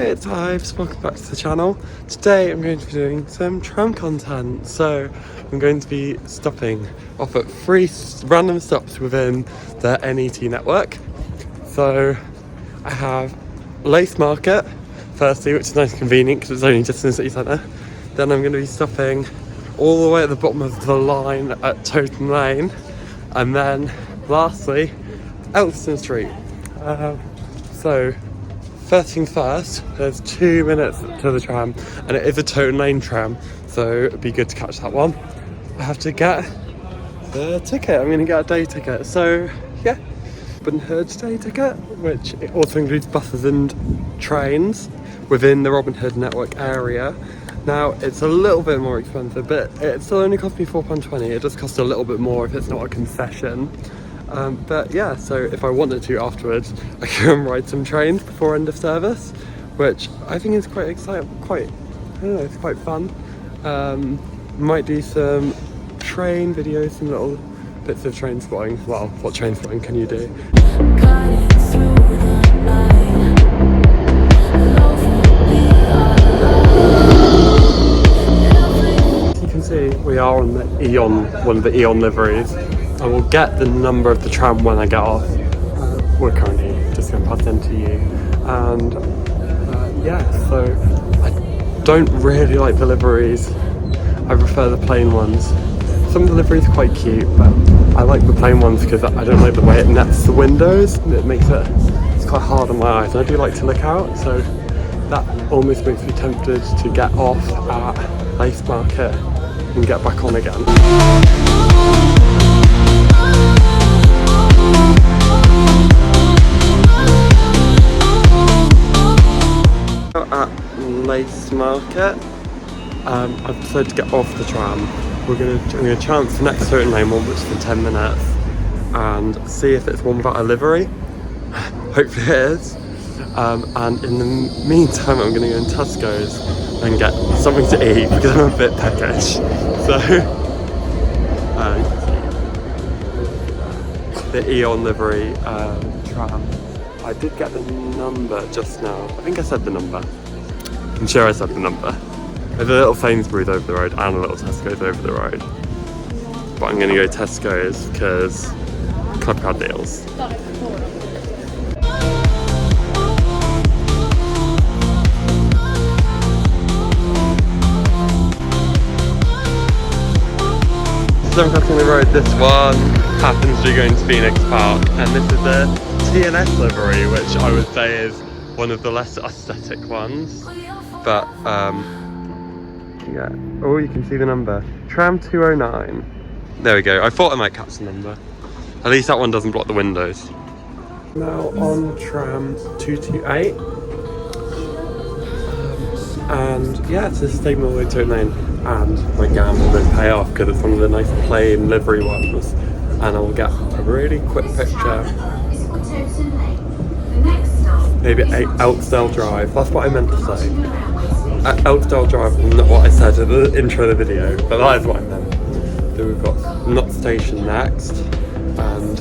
Hey, it's Ives, welcome back to the channel. Today I'm going to be doing some tram content. So I'm going to be stopping off at 3 random stops within the NET network. So I have Lace Market, firstly, which is nice and convenient because it's only just in the city centre. Then I'm going to be stopping all the way at the bottom of the line at Totem Lane. And then lastly, Elkston Street. First things first, there's 2 minutes to the tram, and it is a Totem Lane tram, so it'd be good to catch that one. I have to get the ticket. I'm going to get a day ticket. So yeah, Robin Hood day ticket, which also includes buses and trains within the Robin Hood network area. Now it's a little bit more expensive, but it still only cost me £4.20. It just costs a little bit more if it's not a concession. But yeah, so if I wanted to afterwards, I can ride some trains before end of service, which I think is quite exciting, it's quite fun. Might do some train videos, some little bits of train spotting. Well, what train spotting can you do? As you can see, we are on the Eon, one of the Eon liveries. I will get the number of the tram when I get off. We're currently just going to pass into you. And yeah, so I don't really like the liveries. I prefer the plain ones. Some of the liveries are quite cute, but I like the plain ones because I don't like the way it nets the windows. It makes it's quite hard on my eyes. And I do like to look out, so that almost makes me tempted to get off at Lace Market and get back on again. At Lace Market, I've decided to get off the tram. I'm going to chance the next Totem Lane one, which is in 10 minutes, and see if it's one without a livery. Hopefully it is. And in the meantime, I'm going to go in Tesco's and get something to eat because I'm a bit peckish. So, the Eon livery tram. I did get the number just now. I think I said the number. I'm sure I said the number. There's a little Sainsbury's over the road and a little Tesco's over the road. But I'm going to go Tesco's because club card deals. So I'm crossing the road. This one happens to be going to Phoenix Park, and this is the TNS livery, which I would say is one of the less aesthetic ones, but yeah. Oh, you can see the number, tram 209. There we go. I thought I might catch the number. At least that one doesn't block the windows. Now on tram 228, and yeah, it's just taking all the way to Totem Lane, and my gamble did pay off because it's one of the nice plain livery ones, and I will get a really quick picture. Maybe at Elksdale Drive. That's what I meant to say. At Elksdale Drive, not what I said at the intro of the video, but that is what I meant. Then we've got Knott Station next, and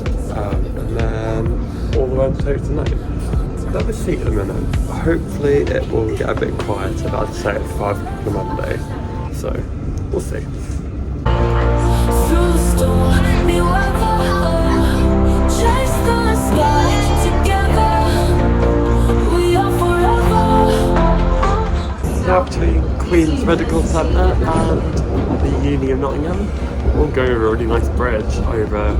then all the way to Totem Lane. Let me see at the minute. Hopefully it will get a bit quieter, but I'd say it's 5 o'clock on Monday, so we'll see. Now between Queen's Medical Centre and the Uni of Nottingham. We'll go over a really nice bridge over a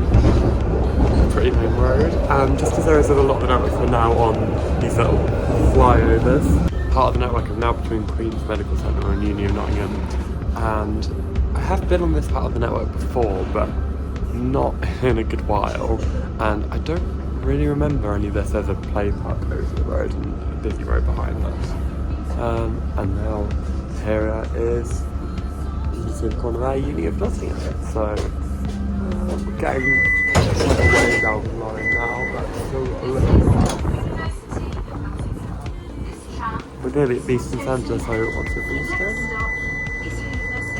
pretty main road, and just as there is a lot of the networks are now on these little flyovers, part of the network is now between Queen's Medical Centre and Uni of Nottingham, and I have been on this part of the network before, but not in a good while, and I don't really remember any of this. There's a play park over the road and a busy road behind us. And now here it is. You can see the corner there, Uni of Nottingham. So we're getting way down the line now, but still a little far. We're nearly at Beeston Centre, so what's it, Beeston?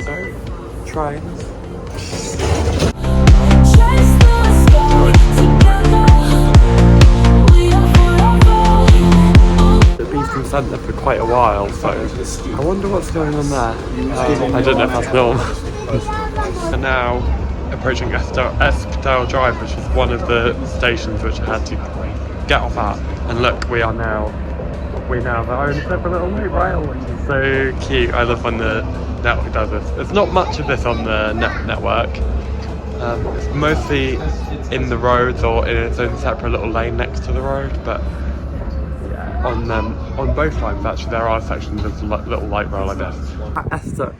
So, trains. Beeston Centre for quite a while, so I wonder what's going on there. I don't know if that's normal. And now approaching Eskdale Drive, which is one of the stations which I had to get off at. And look, we now own a separate little light rail, which is so cute. I love when the network does this. There's not much of this on the network. It's mostly in the roads or in its own separate little lane next to the road, but yeah, on both lines actually there are sections of little light rail like this. At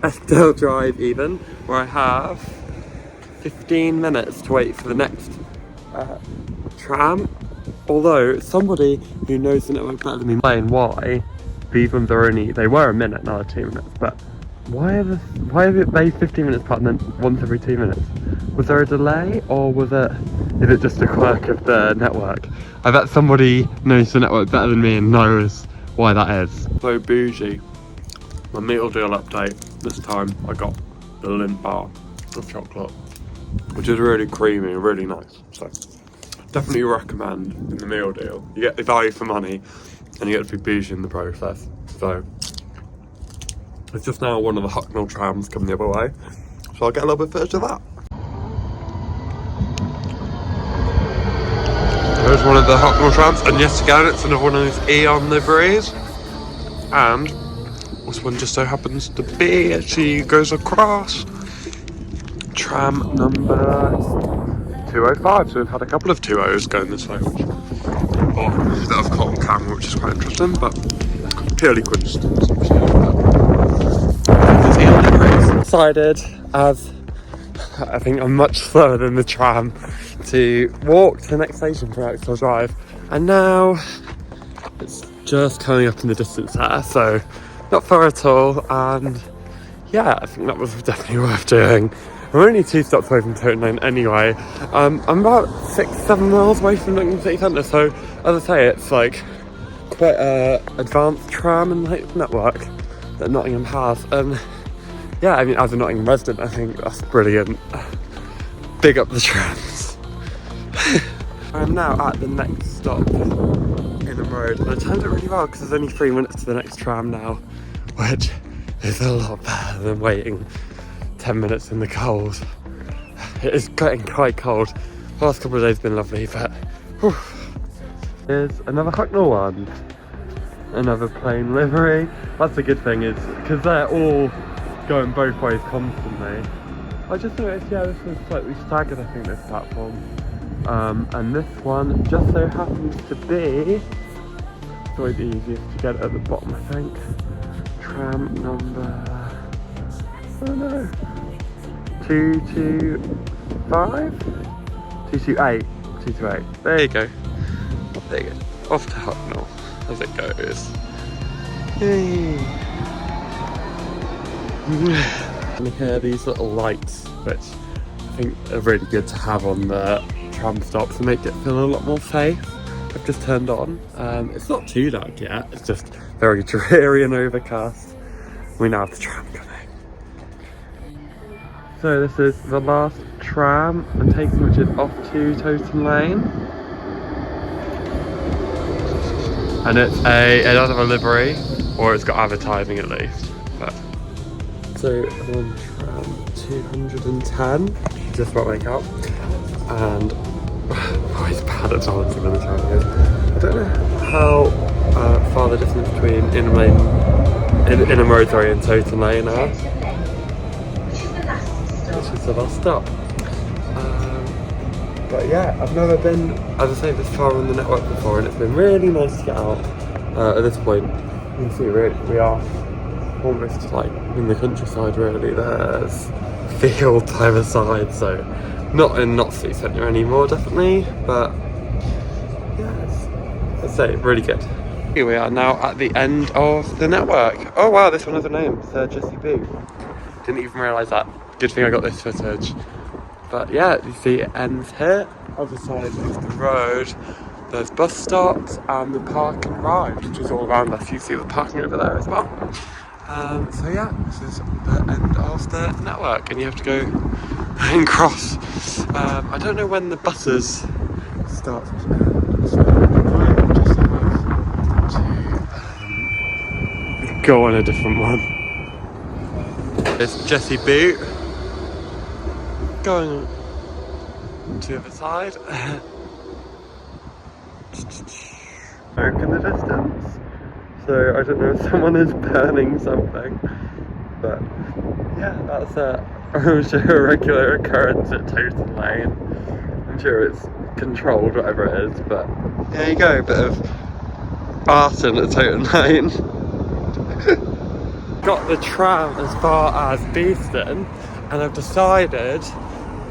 Eskdale Drive even, where I have 15 minutes to wait for the next tram. Although somebody who knows the network better than me explain why these ones are they were a minute, now they're 2 minutes, but why are they 15 minutes apart and then once every 2 minutes? Was there a delay, or is it just a quirk of the network? I bet somebody knows the network better than me and knows why that is. So bougie. My meal deal update. This time I got the Lindt bar of chocolate, which is really creamy and really nice. So definitely recommend in the meal deal. You get the value for money and you get to be bougie in the process. So it's just now one of the Hucknall trams coming the other way, so I'll get a little bit footage of that. There's one of the Hucknall trams, and yes again it's another one of those Eon liveries, and this one just so happens to be, actually goes across tram number 205, so we've had a couple of 2.0s going this way, which or a bit of cotton camera, which is quite interesting, but purely coincidence. Decided, as I think I'm much slower than the tram, to walk to the next station for Eskdale Drive, and now it's just coming up in the distance there, so not far at all. And yeah, I think that was definitely worth doing. We're only 2 stops away from Toten Lane anyway. I'm about 6-7 miles away from Nottingham City Centre, so as I say, it's like quite a advanced tram and like network that Nottingham has. And yeah, I mean, as a Nottingham resident, I think that's brilliant. Big up the trams. I'm now at the next stop in the road, and I timed it really well because there's only 3 minutes to the next tram now, which is a lot better than waiting 10 minutes in the cold. It is getting quite cold. The last couple of days have been lovely, but whew. Here's another Hucknall one. Another plain livery. That's a good thing, is because they're all going both ways constantly. I just noticed, yeah, this is slightly staggered, I think, this platform. And this one just so happens to be, it's always the easiest to get at the bottom, I think. Tram number, oh no, 225? 228. 228. There you go. There you go. Off to Hucknall as it goes. Yay. And here are these little lights, which I think are really good to have on the tram stops to make it feel a lot more safe. I've just turned on. It's not too dark yet, it's just very dreary and overcast. We now have the tram coming. So this is the last tram I'm taking, which is off to Toten Lane. And it's it does have a livery, or it's got advertising at least. But so I'm on tram 210, just about to make out. And always bad at balancing on the tram here. I don't know how far the distance between Inham Road, and Toten Lane are. Which is the last stop. But yeah, I've never been, as I say, this far on the network before, and it's been really nice to get out. At this point, you can see we are almost like in the countryside really. There's field either side, so not in City Centre anymore, definitely, but yeah, I'd say really good. Here we are now at the end of the network. Oh wow, this one has a name, Sir Jesse Boo. Didn't even realise that. Good thing I got this footage. But yeah, you see it ends here. Other side is the road. There's bus stops and the park and ride, which is all around us. You see the parking over there as well. So yeah, this is the end of the network, and you have to go and cross. I don't know when the buses start. go on a different one. It's Jessie Boot going to the other side. Smoke in the distance. So I don't know if someone is burning something, but yeah, that's I'm sure a regular occurrence at Toton Lane. I'm sure it's controlled, whatever it is, but there you go, a bit of arson at Toton Lane. Got the tram as far as Beeston, and I've decided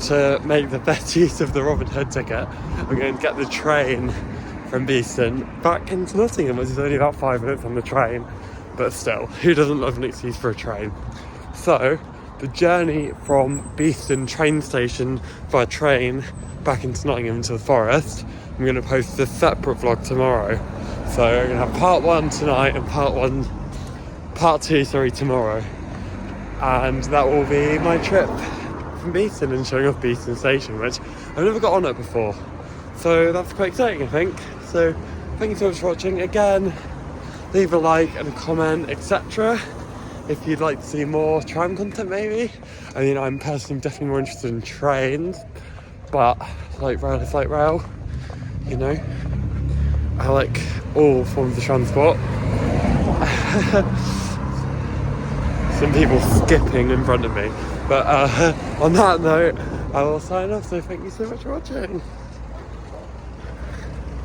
to make the best use of the Robin Hood ticket. I'm going to get the train from Beeston back into Nottingham, which is only about 5 minutes on the train, but still, who doesn't love an excuse for a train? So the journey from Beeston train station by train back into Nottingham to the forest, I'm going to post a separate vlog tomorrow. So I'm going to have part 1 tonight and part 2 tomorrow, and that will be my trip from Beeston and showing off Beeston station, which I've never got on it before, so that's quite exciting, I think. So thank you so much for watching. Again, leave a like and a comment, etc. if you'd like to see more tram content. Maybe, I mean, I'm personally definitely more interested in trains, but light rail is light rail, you know. I like all forms of transport. Some people skipping in front of me, but on that note, I will sign off. So thank you so much for watching.